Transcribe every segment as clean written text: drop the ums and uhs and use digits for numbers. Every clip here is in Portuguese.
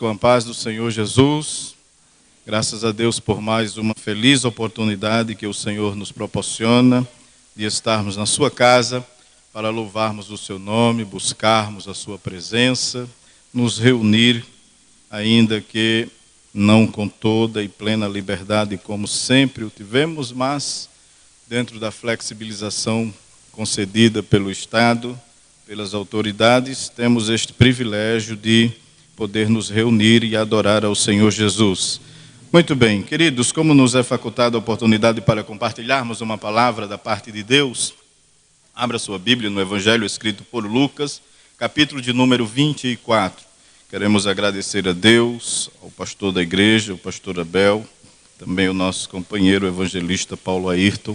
Com a paz do Senhor Jesus, graças a Deus por mais uma feliz oportunidade que o Senhor nos proporciona de estarmos na sua casa para louvarmos o seu nome, buscarmos a sua presença, nos reunir, ainda que não com toda e plena liberdade como sempre o tivemos, mas dentro da flexibilização concedida pelo Estado, pelas autoridades, temos este privilégio de poder nos reunir e adorar ao Senhor Jesus. Muito bem, queridos, como nos é facultada a oportunidade para compartilharmos uma palavra da parte de Deus, abra sua Bíblia no Evangelho escrito por Lucas, capítulo de número 24. Queremos agradecer a Deus, ao pastor da igreja, o pastor Abel, também o nosso companheiro evangelista Paulo Ayrton,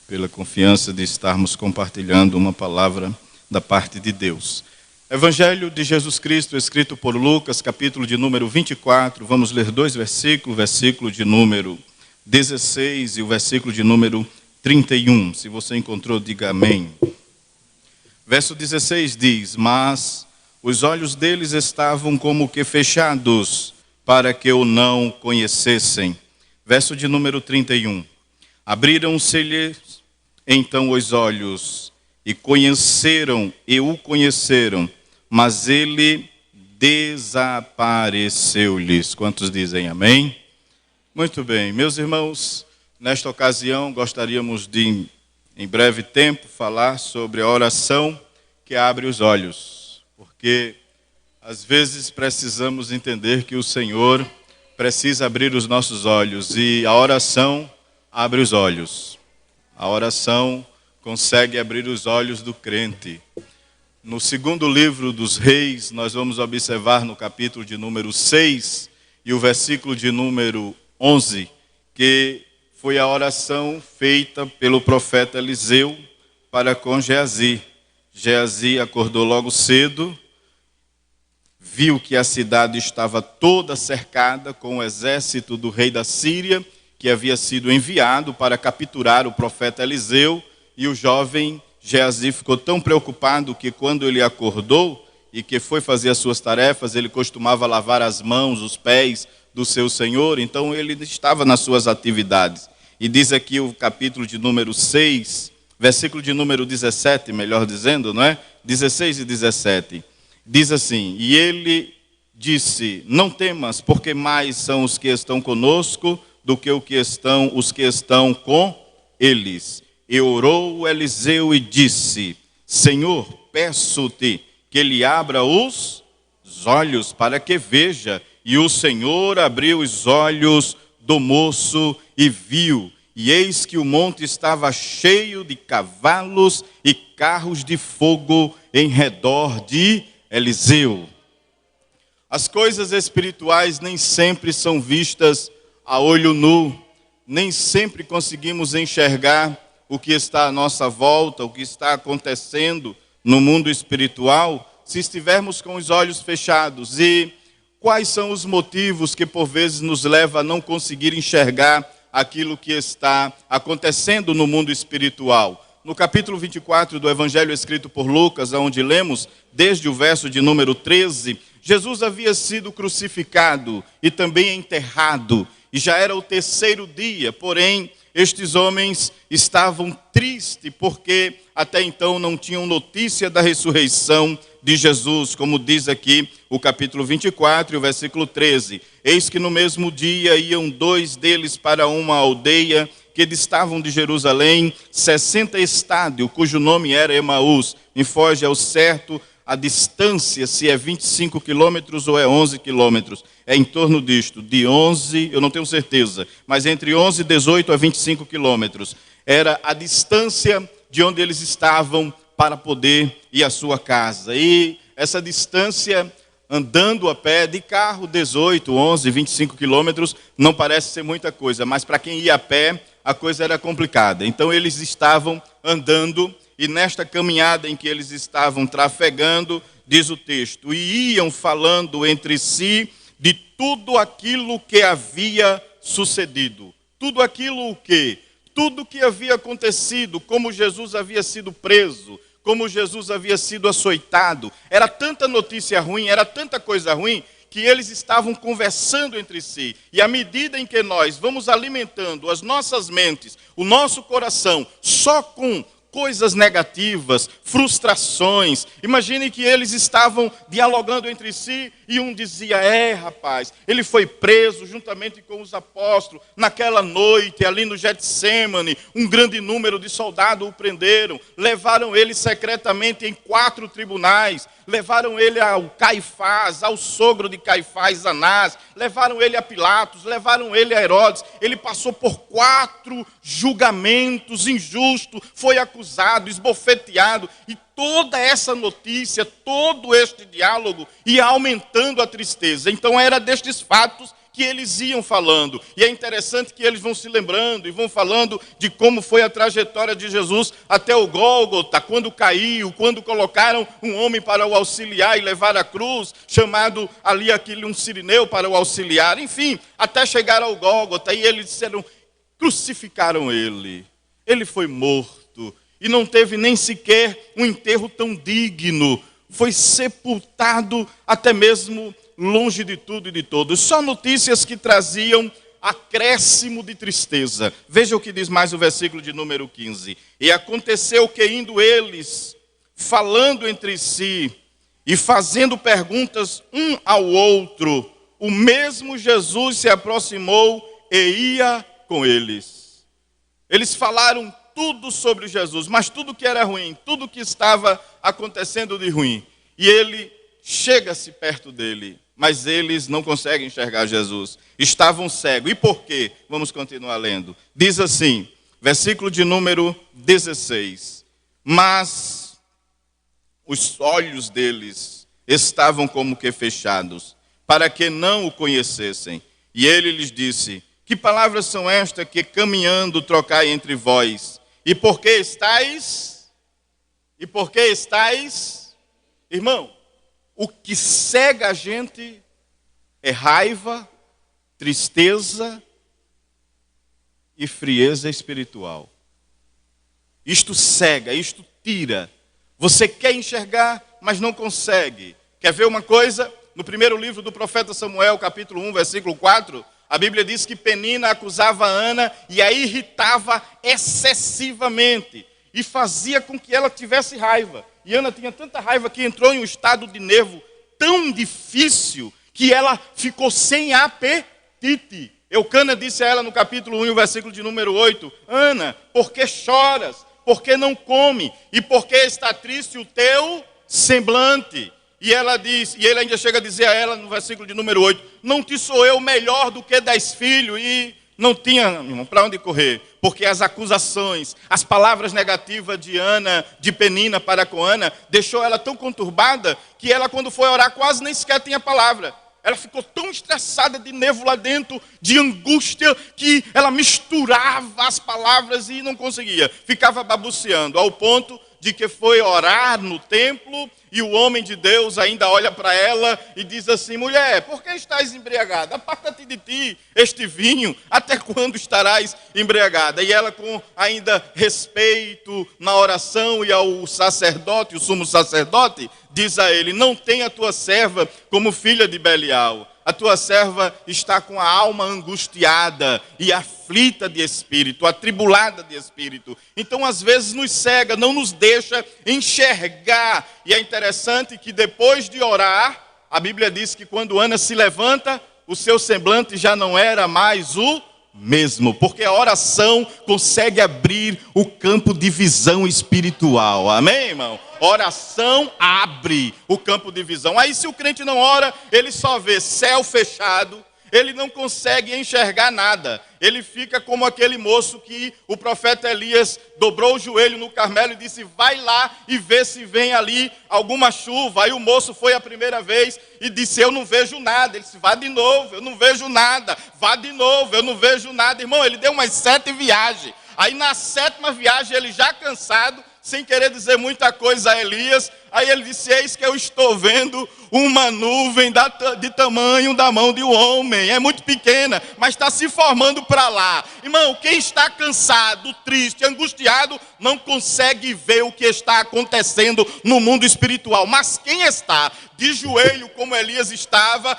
pela confiança de estarmos compartilhando uma palavra da parte de Deus. Evangelho de Jesus Cristo, escrito por Lucas, capítulo de número 24, vamos ler dois versículos, o versículo de número 16 e o versículo de número 31. Se você encontrou, diga amém. Verso 16 diz: mas os olhos deles estavam como que fechados, para que o não conhecessem. Verso de número 31. Abriram-se-lhes então os olhos, e o conheceram, mas ele desapareceu-lhes. Quantos dizem amém? Muito bem, meus irmãos, nesta ocasião gostaríamos de, em breve tempo, falar sobre a oração que abre os olhos, porque às vezes precisamos entender que o Senhor precisa abrir os nossos olhos, e a oração abre os olhos. A oração consegue abrir os olhos do crente. No segundo livro dos Reis, nós vamos observar no capítulo de número 6 e o versículo de número 11, que foi a oração feita pelo profeta Eliseu para com Geazi. Geazi acordou logo cedo, viu que a cidade estava toda cercada com o exército do rei da Síria, que havia sido enviado para capturar o profeta Eliseu. E o jovem Geazi ficou tão preocupado que quando ele acordou e que foi fazer as suas tarefas, ele costumava lavar as mãos, os pés do seu senhor, então ele estava nas suas atividades. E diz aqui o capítulo de número 6, versículo de número 17, melhor dizendo, não é? 16 e 17. Diz assim: e ele disse: não temas, porque mais são os que estão conosco do que os que estão com eles. E orou Eliseu e disse: Senhor, peço-te que ele abra os olhos para que veja. E o Senhor abriu os olhos do moço e viu. E eis que o monte estava cheio de cavalos e carros de fogo em redor de Eliseu. As coisas espirituais nem sempre são vistas a olho nu. Nem sempre conseguimos enxergar o que está à nossa volta, o que está acontecendo no mundo espiritual, se estivermos com os olhos fechados. E quais são os motivos que por vezes nos levam a não conseguir enxergar aquilo que está acontecendo no mundo espiritual? No capítulo 24 do Evangelho escrito por Lucas, onde lemos desde o verso de número 13, Jesus havia sido crucificado e também enterrado, e já era o terceiro dia, porém estes homens estavam tristes porque até então não tinham notícia da ressurreição de Jesus, como diz aqui o capítulo 24 e o versículo 13. Eis que no mesmo dia iam dois deles para uma aldeia que distavam de Jerusalém 60 estádios, cujo nome era Emaús. Me foge ao certo a distância, se é 25 quilômetros ou é 11 quilômetros. É em torno disto, de 11, eu não tenho certeza, mas entre 11 e 18 a 25 quilômetros. Era a distância de onde eles estavam para poder ir à sua casa. E essa distância, andando a pé, de carro, 18, 11, 25 quilômetros, não parece ser muita coisa, mas para quem ia a pé, a coisa era complicada. Então eles estavam andando, e nesta caminhada em que eles estavam trafegando, diz o texto, e iam falando entre si de tudo aquilo que havia sucedido. Tudo aquilo que? Tudo que havia acontecido, como Jesus havia sido preso, como Jesus havia sido açoitado. Era tanta notícia ruim, era tanta coisa ruim, que eles estavam conversando entre si. E à medida em que nós vamos alimentando as nossas mentes, o nosso coração, só com coisas negativas, frustrações. Imagine que eles estavam dialogando entre si e um dizia: rapaz, ele foi preso juntamente com os apóstolos naquela noite ali no Getsêmani, um grande número de soldados o prenderam, levaram ele secretamente em 4 tribunais, levaram ele ao Caifás, ao sogro de Caifás, Anás, levaram ele a Pilatos, levaram ele a Herodes. Ele passou por 4 julgamentos injustos, foi acusado, esbofeteado, e toda essa notícia, todo este diálogo ia aumentando a tristeza. Então era destes fatos que eles iam falando. E é interessante que eles vão se lembrando e vão falando de como foi a trajetória de Jesus até o Gólgota, quando caiu, quando colocaram um homem para o auxiliar e levar a cruz, chamado ali aquele um sirineu para o auxiliar. Enfim, até chegar ao Gólgota, e eles disseram: crucificaram ele. Ele foi morto e não teve nem sequer um enterro tão digno. Foi sepultado até mesmo longe de tudo e de todos. Só notícias que traziam acréscimo de tristeza. Veja o que diz mais o versículo de número 15. E aconteceu que, indo eles, falando entre si e fazendo perguntas um ao outro, o mesmo Jesus se aproximou e ia com eles. Eles falaram tudo sobre Jesus, mas tudo que era ruim, tudo que estava acontecendo de ruim. E ele chega-se perto dele, mas eles não conseguem enxergar Jesus. Estavam cegos. E por quê? Vamos continuar lendo. Diz assim, versículo de número 16. Mas os olhos deles estavam como que fechados, para que não o conhecessem. E ele lhes disse: que palavras são estas que caminhando trocai entre vós? E por que estáis? E por que estáis? Irmão, o que cega a gente é raiva, tristeza e frieza espiritual. Isto cega, isto tira. Você quer enxergar, mas não consegue. Quer ver uma coisa? No primeiro livro do profeta Samuel, capítulo 1, versículo 4, a Bíblia diz que Penina acusava Ana e a irritava excessivamente e fazia com que ela tivesse raiva. E Ana tinha tanta raiva que entrou em um estado de nervo tão difícil que ela ficou sem apetite. Eucana disse a ela no capítulo 1, versículo de número 8, Ana, por que choras? Por que não come? E por que está triste o teu semblante? E ela diz, e ele ainda chega a dizer a ela no versículo de número 8, não te sou eu melhor do que 10 filhos? E não tinha, irmão, para onde correr, porque as acusações, as palavras negativas de Ana, de Penina para com Ana, deixou ela tão conturbada, que ela quando foi orar quase nem sequer tinha palavra. Ela ficou tão estressada de nervo lá dentro, de angústia, que ela misturava as palavras e não conseguia. Ficava babuceando, ao ponto de que foi orar no templo, e o homem de Deus ainda olha para ela e diz assim, mulher, por que estás embriagada? Aparta-te de ti este vinho, até quando estarás embriagada? E ela com ainda respeito na oração e ao sacerdote, o sumo sacerdote, diz a ele, não tenha a tua serva como filha de Belial. A tua serva está com a alma angustiada e aflita de espírito, atribulada de espírito. Então, às vezes, nos cega, não nos deixa enxergar. E é interessante que depois de orar, a Bíblia diz que quando Ana se levanta, o seu semblante já não era mais o mesmo. Porque a oração consegue abrir o campo de visão espiritual. Amém, irmão? Oração abre o campo de visão. Aí se o crente não ora, ele só vê céu fechado, ele não consegue enxergar nada. Ele fica como aquele moço que o profeta Elias dobrou o joelho no Carmelo e disse, vai lá e vê se vem ali alguma chuva. Aí o moço foi a primeira vez e disse, eu não vejo nada. Ele disse, vá de novo, eu não vejo nada. Vá de novo, eu não vejo nada. Irmão, ele deu umas 7 viagens. Aí na 7ª viagem, ele já cansado, sem querer dizer muita coisa a Elias, Aí ele disse: eis que eu estou vendo uma nuvem de tamanho da mão de um homem. É muito pequena, mas está se formando para lá. Irmão, quem está cansado, triste, angustiado, não consegue ver o que está acontecendo no mundo espiritual. Mas quem está de joelho, como Elias estava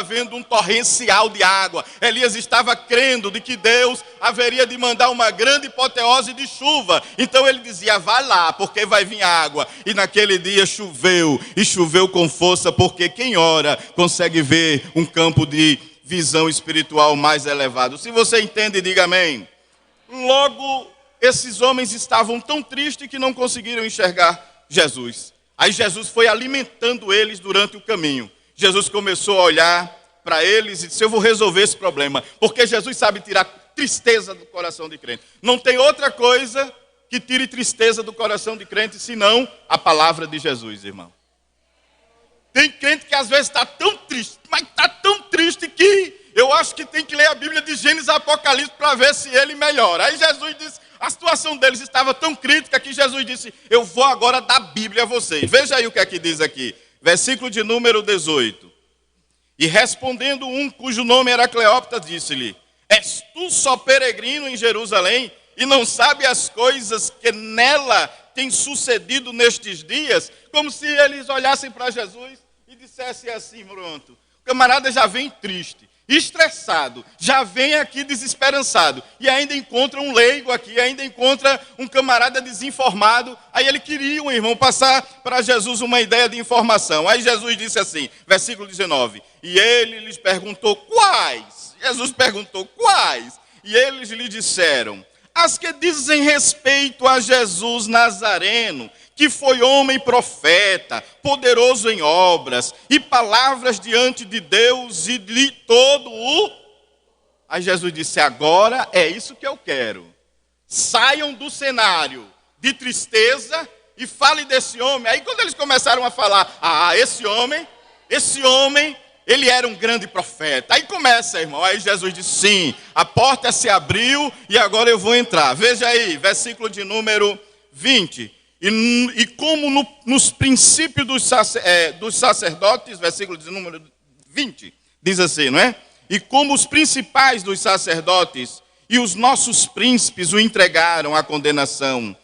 vendo um torrencial de água. Elias estava crendo de que Deus haveria de mandar uma grande apoteose de chuva. Então ele dizia: vai lá, porque vai vir água. E naquele dia choveu, e choveu com força, porque quem ora consegue ver um campo de visão espiritual mais elevado. Se você entende, diga amém. Logo, esses homens estavam tão tristes que não conseguiram enxergar Jesus. Aí Jesus foi alimentando eles durante o caminho. Jesus começou a olhar para eles e disse: eu vou resolver esse problema. Porque Jesus sabe tirar tristeza do coração de crente. Não tem outra coisa que tire tristeza do coração de crente senão a palavra de Jesus, irmão. Tem crente que às vezes está tão triste, mas está tão triste que eu acho que tem que ler a Bíblia de Gênesis e Apocalipse para ver se ele melhora. Aí Jesus disse, a situação deles estava tão crítica que Jesus disse: eu vou agora dar Bíblia a vocês. Veja aí o que é que diz aqui, versículo de número 18. E respondendo um cujo nome era Cleópatra, disse-lhe: és tu só peregrino em Jerusalém e não sabe as coisas que nela tem sucedido nestes dias? Como se eles olhassem para Jesus e dissessem assim: pronto, o camarada já vem triste, estressado, já vem aqui desesperançado, e ainda encontra um leigo aqui, ainda encontra um camarada desinformado. Aí ele queria, um irmão, passar para Jesus uma ideia de informação. Aí Jesus disse assim, versículo 19, e ele lhes perguntou: quais? Jesus perguntou: quais? E eles lhe disseram: as que dizem respeito a Jesus Nazareno, que foi homem profeta, poderoso em obras e palavras diante de Deus e de todo o... Aí Jesus disse: agora é isso que eu quero. Saiam do cenário de tristeza e fale desse homem. Aí quando eles começaram a falar: esse homem, ele era um grande profeta. Aí começa, irmão. Aí Jesus disse: sim, a porta se abriu e agora eu vou entrar. Veja aí, versículo de número 20. E como nos princípios dos sacerdotes, versículo de número 20, diz assim, não é? E como os principais dos sacerdotes e os nossos príncipes o entregaram à condenação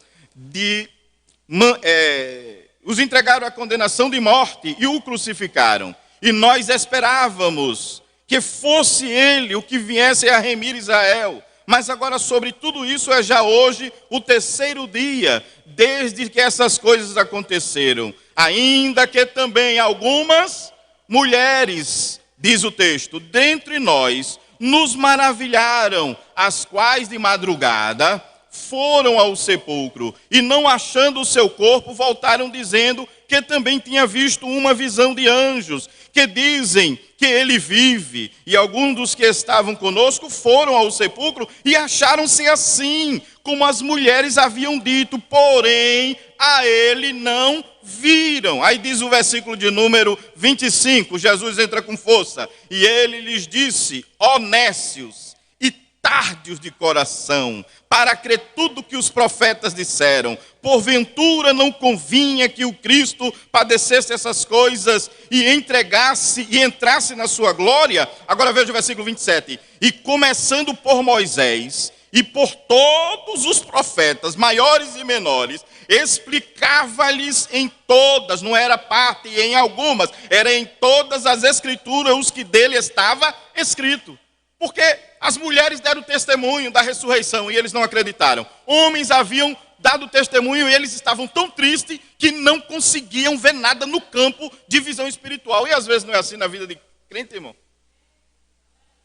os entregaram à condenação de morte e o crucificaram. E nós esperávamos que fosse ele o que viesse a remir Israel. Mas agora sobre tudo isso é já hoje o terceiro dia, desde que essas coisas aconteceram. Ainda que também algumas mulheres, diz o texto, dentre nós, nos maravilharam, as quais de madrugada foram ao sepulcro e não achando o seu corpo, voltaram dizendo que também tinha visto uma visão de anjos, que dizem que ele vive. E alguns dos que estavam conosco foram ao sepulcro e acharam-se assim, como as mulheres haviam dito, porém a ele não viram. Aí diz o versículo de número 25, Jesus entra com força, e ele lhes disse: ó nécios e tardios de coração, para crer tudo que os profetas disseram. Porventura não convinha que o Cristo padecesse essas coisas e entrasse na sua glória? Agora veja o versículo 27. E começando por Moisés e por todos os profetas, maiores e menores, explicava-lhes em todas, não era parte em algumas, era em todas as escrituras os que dele estava escrito. Porque as mulheres deram testemunho da ressurreição e eles não acreditaram. Homens haviam dado testemunho e eles estavam tão tristes que não conseguiam ver nada no campo de visão espiritual. E às vezes não é assim na vida de crente, irmão.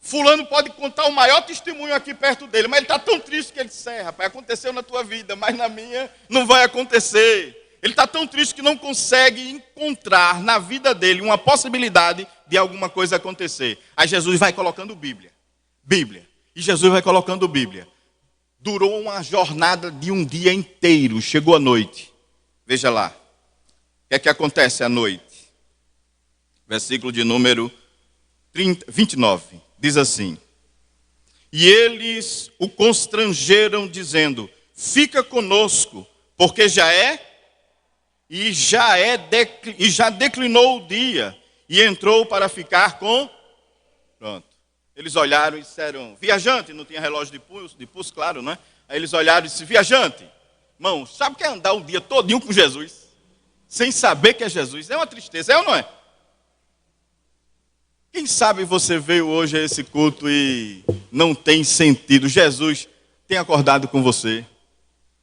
Fulano pode contar o maior testemunho aqui perto dele, mas ele está tão triste que ele disse: rapaz, aconteceu na tua vida, mas na minha não vai acontecer. Ele está tão triste que não consegue encontrar na vida dele uma possibilidade de alguma coisa acontecer. Aí Jesus vai colocando Bíblia. E Jesus vai colocando Bíblia. Durou uma jornada de um dia inteiro, chegou a noite. Veja lá, o que é que acontece à noite? Versículo de número 29, diz assim: e eles o constrangeram, dizendo: fica conosco, porque já é. e já declinou o dia, e entrou para ficar com... Pronto. Eles olharam e disseram, viajante, não tinha relógio de pulso, claro, né? Aí eles olharam e disseram, viajante, irmão, sabe o que é andar o dia todinho com Jesus? Sem saber que é Jesus? É uma tristeza, é ou não é? Quem sabe você veio hoje a esse culto e não tem sentido. Jesus tem acordado com você.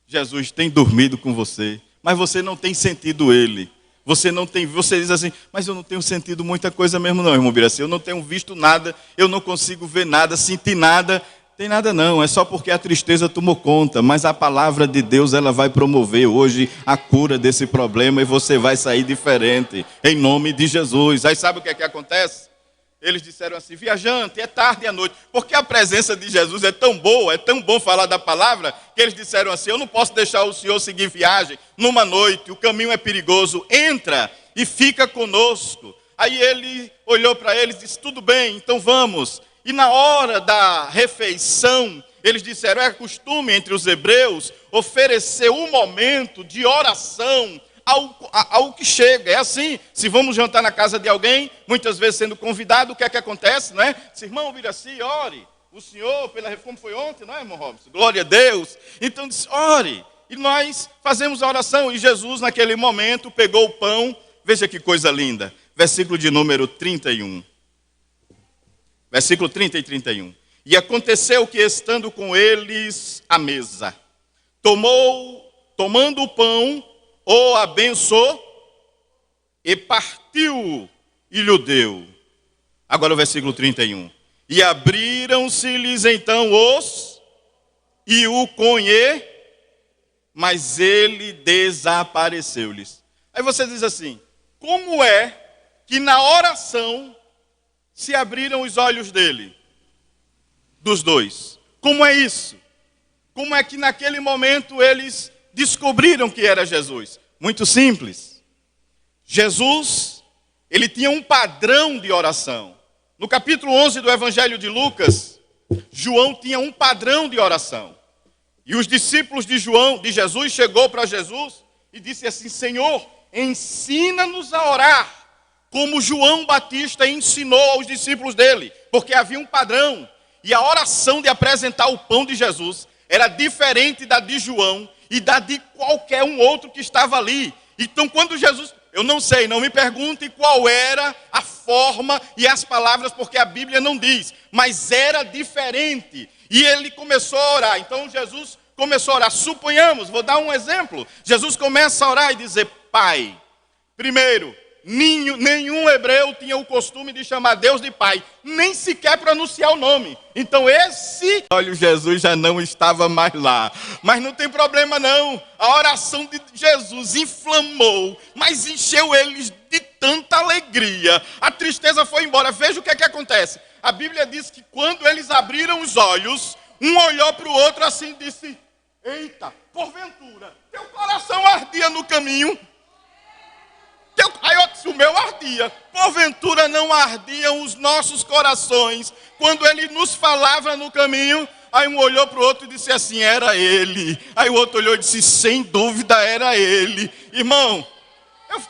Jesus tem dormido com você. Mas você não tem sentido ele. Você diz assim, mas eu não tenho sentido muita coisa mesmo não, irmão Biraci. Eu não tenho visto nada, eu não consigo ver nada, sentir nada. Tem nada não, é só porque a tristeza tomou conta. Mas a palavra de Deus, ela vai promover hoje a cura desse problema e você vai sair diferente. Em nome de Jesus. Aí sabe o que é que acontece? Eles disseram assim, viajante, é tarde e à noite. Porque a presença de Jesus é tão boa, é tão bom falar da palavra, que eles disseram assim, eu não posso deixar o senhor seguir viagem numa noite, o caminho é perigoso, entra e fica conosco. Aí ele olhou para eles e disse, tudo bem, então vamos. E na hora da refeição, eles disseram, é costume entre os hebreus oferecer um momento de oração ao que chega. É assim, se vamos jantar na casa de alguém, muitas vezes sendo convidado, o que é que acontece, não é? Se irmão Biraci, ore, o senhor, pela reforma foi ontem, não é, irmão Robson? Glória a Deus. Então disse, ore, e nós fazemos a oração, e Jesus naquele momento pegou o pão, veja que coisa linda, versículo de número 31. Versículo 30 e 31. E aconteceu que, estando com eles à mesa, tomando o pão, o abençoou e partiu e lhe deu. Agora o versículo 31. E abriram-se-lhes então e o conhe, mas ele desapareceu-lhes. Aí você diz assim, como é que na oração se abriram os olhos dele? Dos dois. Como é isso? Como é que naquele momento eles descobriram que era Jesus? Muito simples. Jesus, ele tinha um padrão de oração. No capítulo 11 do Evangelho de Lucas, João tinha um padrão de oração. E os discípulos de Jesus chegou para Jesus e disse assim, Senhor, ensina-nos a orar, como João Batista ensinou aos discípulos dele, porque havia um padrão. E a oração de apresentar o pão de Jesus era diferente da de João e da de qualquer um outro que estava ali. Então quando Jesus, eu não sei, não me pergunte qual era a forma e as palavras, porque a Bíblia não diz, mas era diferente. E ele começou a orar, então Jesus começou a orar. Suponhamos, vou dar um exemplo, Jesus começa a orar e dizer, Pai. Primeiro, nenhum hebreu tinha o costume de chamar Deus de Pai, nem sequer pronunciar o nome. Então olha, Jesus já não estava mais lá. Mas não tem problema não, a oração de Jesus inflamou, mas encheu eles de tanta alegria. A tristeza foi embora. Veja o que é que acontece. A Bíblia diz que quando eles abriram os olhos, um olhou para o outro assim e disse, eita, porventura, teu coração ardia no caminho? Aí eu disse, o meu ardia. Porventura não ardiam os nossos corações quando ele nos falava no caminho? Aí um olhou para o outro e disse assim, era ele. Aí o outro olhou e disse, sem dúvida era ele. Irmão,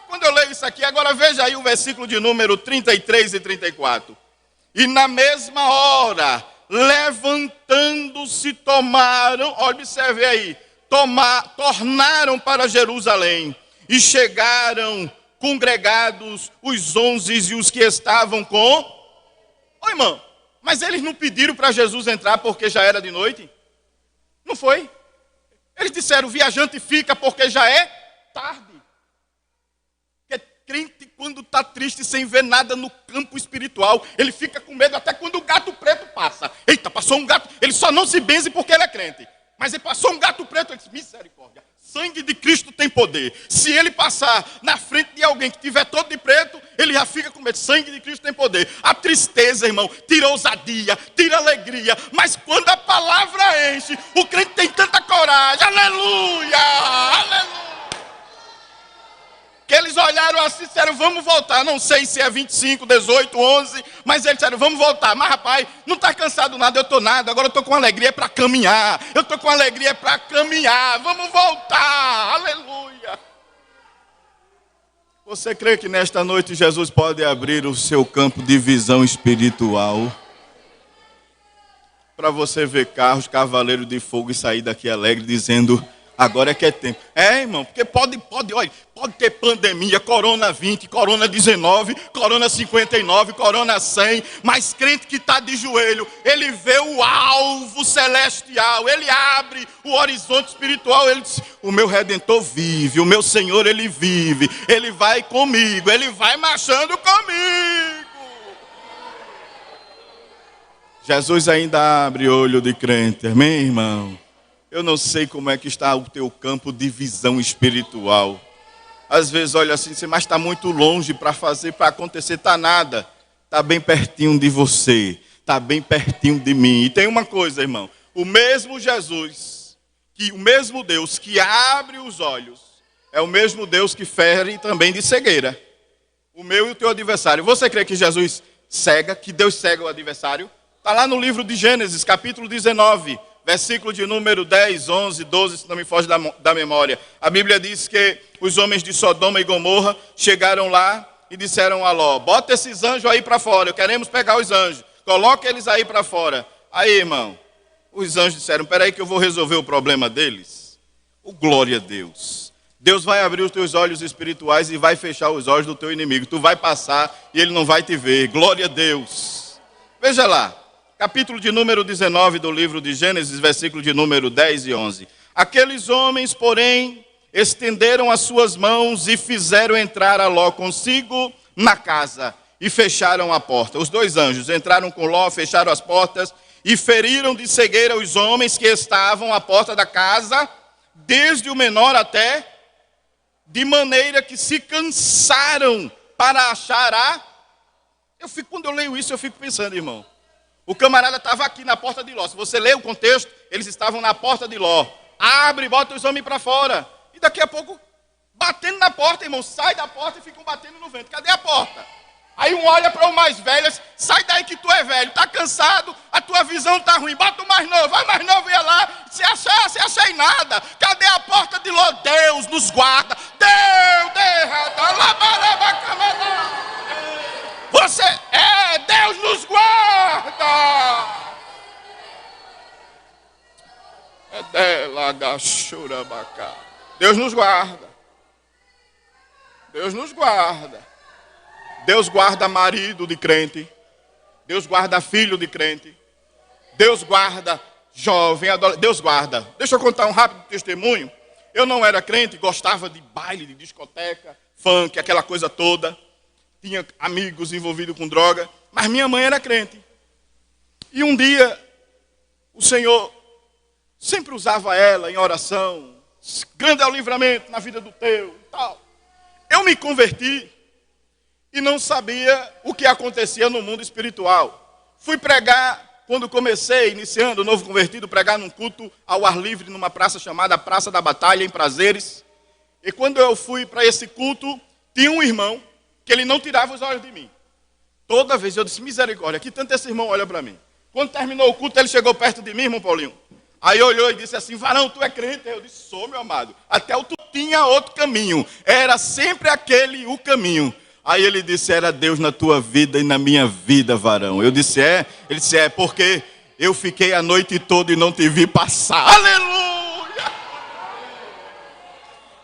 quando eu leio isso aqui, agora veja aí o versículo de número 33 e 34. E na mesma hora, levantando-se, observe aí, tornaram para Jerusalém e chegaram congregados os 11 e os que estavam com... Ô irmão, mas eles não pediram para Jesus entrar porque já era de noite? Não foi? Eles disseram, o viajante fica porque já é tarde. Porque crente, quando está triste sem ver nada no campo espiritual, ele fica com medo até quando o gato preto passa. Eita, passou um gato, ele só não se benze porque ele é crente. Mas ele passou um gato preto, ele disse, misericórdia. Sangue de Cristo tem poder. Se ele passar na frente de alguém que tiver todo de preto, ele já fica com medo. Sangue de Cristo tem poder. A tristeza, irmão, tira ousadia, tira alegria. Mas quando a palavra enche, o crente tem tanta coragem. Aleluia! Aleluia! Que eles olharam assim e disseram, vamos voltar. Não sei se é 25, 18, 11, mas eles disseram, vamos voltar. Mas rapaz, não está cansado nada, eu estou nada. Agora eu estou com alegria para caminhar. Vamos voltar. Aleluia. Você crê que nesta noite Jesus pode abrir o seu campo de visão espiritual? Para você ver carros, cavaleiros de fogo e sair daqui alegre dizendo, agora é que é tempo. Irmão, porque pode ter pandemia, corona 20, corona 19, corona 59, corona 100, mas crente que está de joelho, ele vê o alvo celestial, ele abre o horizonte espiritual, ele diz, o meu Redentor vive, o meu Senhor ele vive, ele vai comigo, ele vai marchando comigo. Jesus ainda abre olho de crente, amém, irmão? Eu não sei como é que está o teu campo de visão espiritual. Às vezes olha assim, mas está muito longe para fazer, para acontecer, está nada. Está bem pertinho de você, está bem pertinho de mim. E tem uma coisa, irmão, o mesmo Jesus, o mesmo Deus que abre os olhos, é o mesmo Deus que fere também de cegueira. O meu e o teu adversário. Você crê que Jesus cega, que Deus cega o adversário? Está lá no livro de Gênesis, capítulo 19, versículo de número 10, 11, 12, se não me foge da memória. A Bíblia diz que os homens de Sodoma e Gomorra chegaram lá e disseram a Ló, bota esses anjos aí para fora, queremos pegar os anjos, coloca eles aí para fora. Aí, irmão, os anjos disseram, peraí que eu vou resolver o problema deles. Glória a Deus. Deus vai abrir os teus olhos espirituais e vai fechar os olhos do teu inimigo. Tu vai passar e ele não vai te ver. Glória a Deus. Veja lá. Capítulo de número 19 do livro de Gênesis, versículo de número 10 e 11. Aqueles homens, porém, estenderam as suas mãos e fizeram entrar a Ló consigo na casa e fecharam a porta. Os dois anjos entraram com Ló, fecharam as portas e feriram de cegueira os homens que estavam à porta da casa, desde o menor até, de maneira que se cansaram para achar Quando eu leio isso, eu fico pensando, irmão. O camarada estava aqui na porta de Ló. Se você lê o contexto, eles estavam na porta de Ló. Abre, bota os homens para fora. E daqui a pouco, batendo na porta, irmão, sai da porta e ficam batendo no vento. Cadê a porta? Aí um olha para o mais velho, sai daí que tu é velho, está cansado, a tua visão está ruim, bota o mais novo, vai mais novo, ia lá, se achar em nada. Cadê a porta de Ló? Deus nos guarda. Deus nos guarda. Deus nos guarda. Deus nos guarda. Deus guarda marido de crente. Deus guarda filho de crente. Deus guarda jovem, adolescente. Deus guarda. Deixa eu contar um rápido testemunho. Eu não era crente, gostava de baile, de discoteca, funk, aquela coisa toda. Tinha amigos envolvidos com droga. Mas minha mãe era crente. E um dia, o Senhor sempre usava ela em oração. Grande é o livramento na vida do teu e tal. Eu me converti e não sabia o que acontecia no mundo espiritual. Fui pregar, quando comecei, iniciando o novo convertido, pregar num culto ao ar livre, numa praça chamada Praça da Batalha, em Prazeres. E quando eu fui para esse culto, tinha um irmão que ele não tirava os olhos de mim. Toda vez eu disse, misericórdia, que tanto esse irmão olha para mim. Quando terminou o culto, ele chegou perto de mim, irmão Paulinho. Aí olhou e disse assim, varão, tu é crente? Eu disse, sou, meu amado. Até tu tinha outro caminho. Era sempre aquele o caminho. Aí ele disse, era Deus na tua vida e na minha vida, varão. Eu disse, é? Ele disse, é, porque eu fiquei a noite toda e não te vi passar. Aleluia!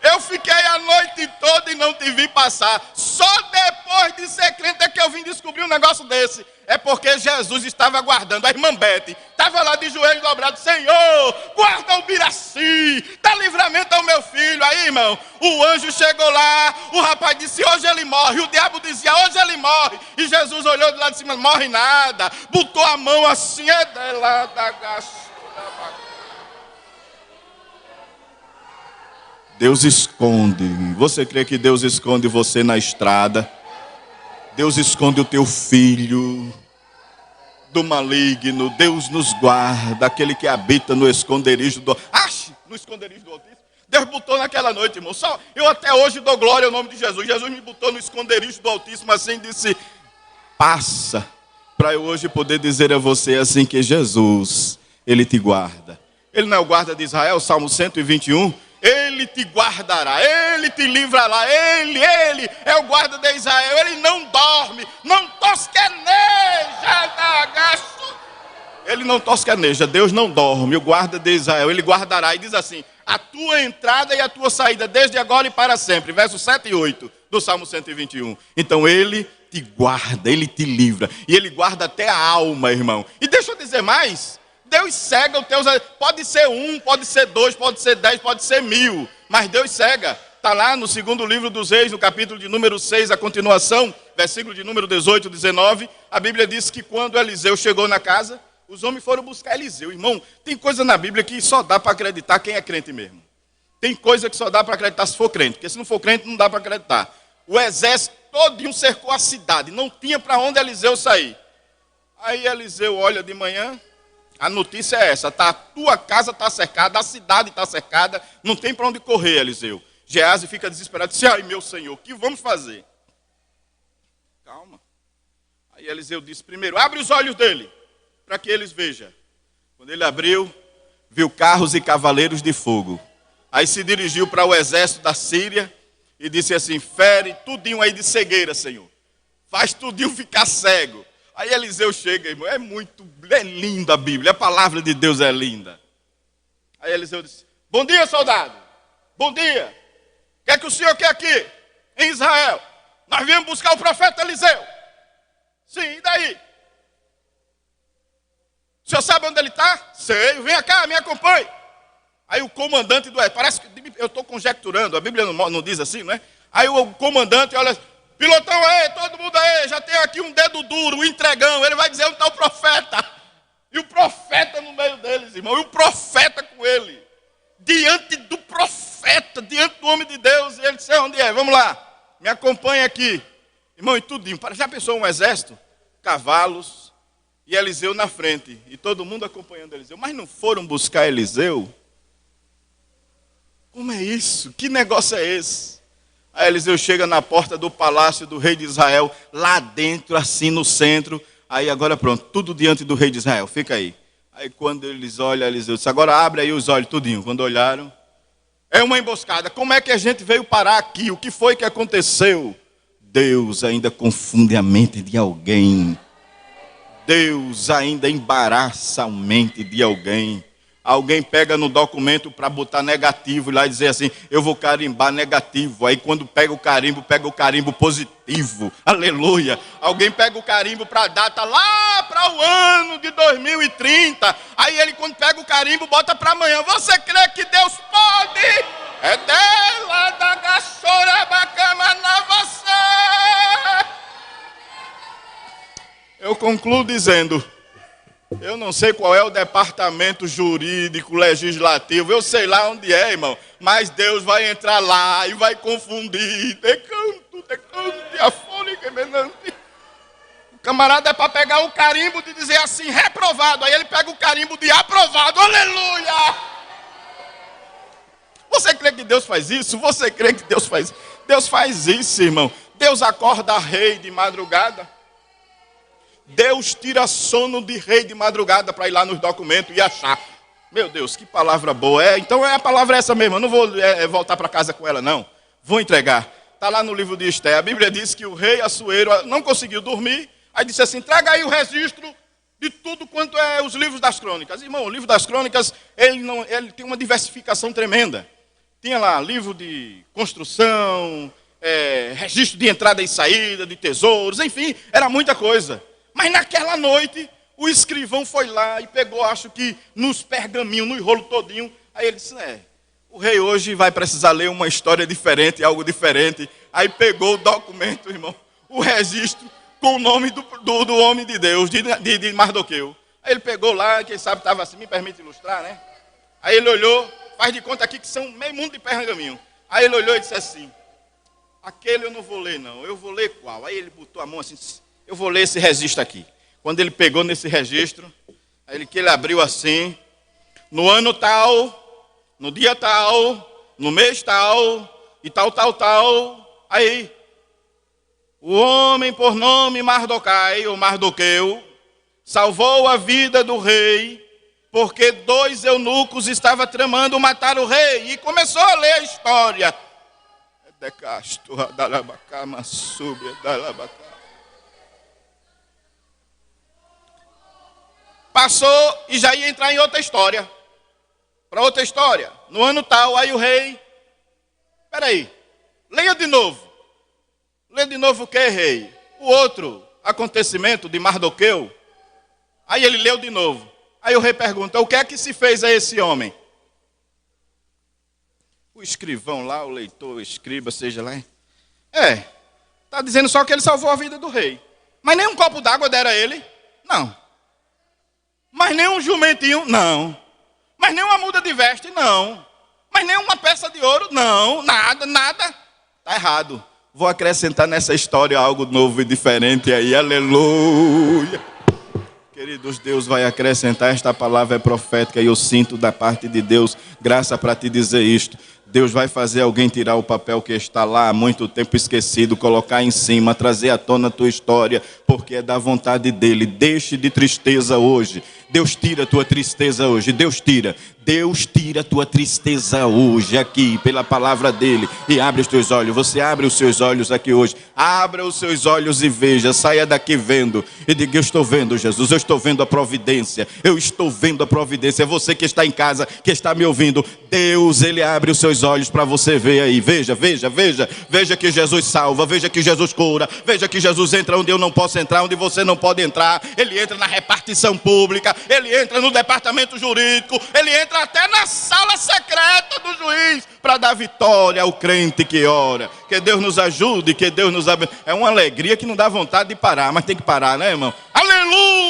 Eu fiquei a noite toda e não te vi passar. Só depois de ser crente é que eu vim descobrir um negócio desse. É porque Jesus estava guardando. A irmã Bete estava lá de joelho dobrado. Senhor, guarda o Biraci. Dá livramento ao meu filho. Aí, irmão, o anjo chegou lá. O rapaz disse, hoje ele morre. O diabo dizia, hoje ele morre. E Jesus olhou do lado de cima, não morre nada. Botou a mão assim, é dela da gacha. Deus esconde. Você crê que Deus esconde você na estrada? Deus esconde o teu filho do maligno. Deus nos guarda, aquele que habita no esconderijo do... no esconderijo do Altíssimo. Deus botou naquela noite, irmão. Eu até hoje dou glória ao nome de Jesus. Jesus me botou no esconderijo do Altíssimo assim e disse, passa, para eu hoje poder dizer a você assim que Jesus, Ele te guarda. Ele não é o guarda de Israel, Salmo 121. Ele ele te guardará, ele te livrará, ele é o guarda de Israel, ele não dorme, não tosqueneja, ele não tosqueneja, Deus não dorme, o guarda de Israel, ele guardará, e diz assim, a tua entrada e a tua saída, desde agora e para sempre, versos 7 e 8 do Salmo 121, então ele te guarda, ele te livra, e ele guarda até a alma, irmão, e deixa eu dizer mais, Deus cega os teus, pode ser 1, pode ser 2, pode ser 10, pode ser 1000, mas Deus cega. Está lá no segundo livro dos Reis, no capítulo de número 6, a continuação, versículo de número 18, 19, a Bíblia diz que quando Eliseu chegou na casa, os homens foram buscar Eliseu. Irmão, tem coisa na Bíblia que só dá para acreditar quem é crente mesmo. Tem coisa que só dá para acreditar se for crente, porque se não for crente não dá para acreditar. O exército todinho cercou a cidade, não tinha para onde Eliseu sair. Aí Eliseu olha de manhã, a notícia é essa, a tua casa está cercada, a cidade está cercada, não tem para onde correr, Eliseu. Geazi fica desesperado, diz, ai meu Senhor, o que vamos fazer? Calma. Aí Eliseu disse, primeiro, abre os olhos dele, para que eles vejam. Quando ele abriu, viu carros e cavaleiros de fogo. Aí se dirigiu para o exército da Síria e disse assim, fere tudinho aí de cegueira, Senhor. Faz tudinho ficar cego. Aí Eliseu chega, irmão, é linda a Bíblia, a palavra de Deus é linda. Aí Eliseu disse, bom dia, soldado, bom dia. O que é que o senhor quer aqui, em Israel? Nós viemos buscar o profeta Eliseu. Sim, e daí? O senhor sabe onde ele está? Sei, vem cá, me acompanhe. Aí o comandante do exército, parece que eu estou conjecturando, a Bíblia não diz assim, não é? Aí o comandante olha, pilotão aí, todo mundo aí, já tem aqui um dedo duro, um entregão, ele vai dizer onde está o profeta. E o profeta no meio deles, irmão, e o profeta com ele. Diante do profeta, diante do homem de Deus, e ele disse, onde é? Vamos lá, me acompanha aqui. Irmão, e tudinho, já pensou um exército? Cavalos, e Eliseu na frente, e todo mundo acompanhando Eliseu. Mas não foram buscar Eliseu? Como é isso? Que negócio é esse? Aí Eliseu chega na porta do palácio do rei de Israel, lá dentro, assim no centro. Aí agora pronto, tudo diante do rei de Israel, fica aí. Aí quando eles olham, Eliseu disse, agora abre aí os olhos, tudinho. Quando olharam, é uma emboscada. Como é que a gente veio parar aqui? O que foi que aconteceu? Deus ainda confunde a mente de alguém. Deus ainda embaraça a mente de alguém. Alguém pega no documento para botar negativo e lá dizer assim, eu vou carimbar negativo. Aí quando pega o carimbo positivo. Aleluia. Alguém pega o carimbo para a data lá para o ano de 2030. Aí ele quando pega o carimbo bota para amanhã. Você crê que Deus pode? É dela da gachora bacana na você. Eu concluo dizendo, eu não sei qual é o departamento jurídico, legislativo, eu sei lá onde é, irmão, mas Deus vai entrar lá e vai confundir. Decante, afônica, menante. O camarada é para pegar o carimbo de dizer assim, reprovado, aí ele pega o carimbo de aprovado, aleluia! Você crê que Deus faz isso? Você crê que Deus faz? Deus faz isso, irmão. Deus acorda rei de madrugada. Deus tira sono de rei de madrugada para ir lá nos documentos e achar. Meu Deus, que palavra boa. Então a palavra é essa mesmo. Eu não vou voltar para casa com ela, não. Vou entregar. Está lá no livro de Esté. A Bíblia diz que o rei Assuero não conseguiu dormir. Aí disse assim, traga aí o registro de tudo quanto é os livros das crônicas. Irmão, o livro das crônicas, ele tem uma diversificação tremenda. Tinha lá livro de construção, registro de entrada e saída, de tesouros, enfim, era muita coisa. Mas naquela noite, o escrivão foi lá e pegou, acho que nos pergaminhos, no rolo todinho. Aí ele disse, o rei hoje vai precisar ler uma história diferente, algo diferente. Aí pegou o documento, irmão, o registro com o nome do homem de Deus, de Mardoqueu. Aí ele pegou lá, quem sabe estava assim, me permite ilustrar, né? Aí ele olhou, faz de conta aqui que são meio mundo de pergaminho. Aí ele olhou e disse assim, aquele eu não vou ler não, eu vou ler qual? Aí ele botou a mão assim, eu vou ler esse registro aqui. Quando ele pegou nesse registro, que ele abriu assim, no ano tal, no dia tal, no mês tal, e tal, aí, o homem por nome Mardoqueu, salvou a vida do rei, porque 2 eunucos estavam tramando matar o rei. E começou a ler a história. Passou e já ia entrar em outra história. Para outra história. No ano tal, aí o rei... Peraí, leia de novo. Leia de novo o que, rei? O outro acontecimento de Mardoqueu. Aí ele leu de novo. Aí o rei pergunta, o que é que se fez a esse homem? O escrivão lá, o leitor, o escriba, seja lá. Está dizendo só que ele salvou a vida do rei. Mas nem um copo d'água dera a ele? Não. Mas nem um jumentinho? Não. Mas nem uma muda de veste? Não. Mas nem uma peça de ouro? Não. Nada. Está errado. Vou acrescentar nessa história algo novo e diferente aí. Aleluia. Queridos, Deus vai acrescentar, esta palavra é profética e eu sinto da parte de Deus graça para te dizer isto. Deus vai fazer alguém tirar o papel que está lá há muito tempo esquecido, colocar em cima, trazer à tona a tua história, porque é da vontade dele. Deixe de tristeza hoje. Deus tira a tua tristeza hoje. Deus tira a tua tristeza hoje aqui, pela palavra dele. E abre os teus olhos. Você abre os seus olhos aqui hoje. Abra os seus olhos e veja. Saia daqui vendo. E diga, eu estou vendo, Jesus. Eu estou vendo a providência. Eu estou vendo a providência. É você que está em casa, que está me ouvindo. Deus, ele abre os seus olhos para você ver aí. Veja. Veja que Jesus salva. Veja que Jesus cura. Veja que Jesus entra onde eu não posso entrar, onde você não pode entrar. Ele entra na repartição pública. Ele entra no departamento jurídico. Ele entra até na sala secreta do juiz para dar vitória ao crente que ora. Que Deus nos ajude, que Deus nos abençoe. É uma alegria que não dá vontade de parar, mas tem que parar, né, irmão? Aleluia!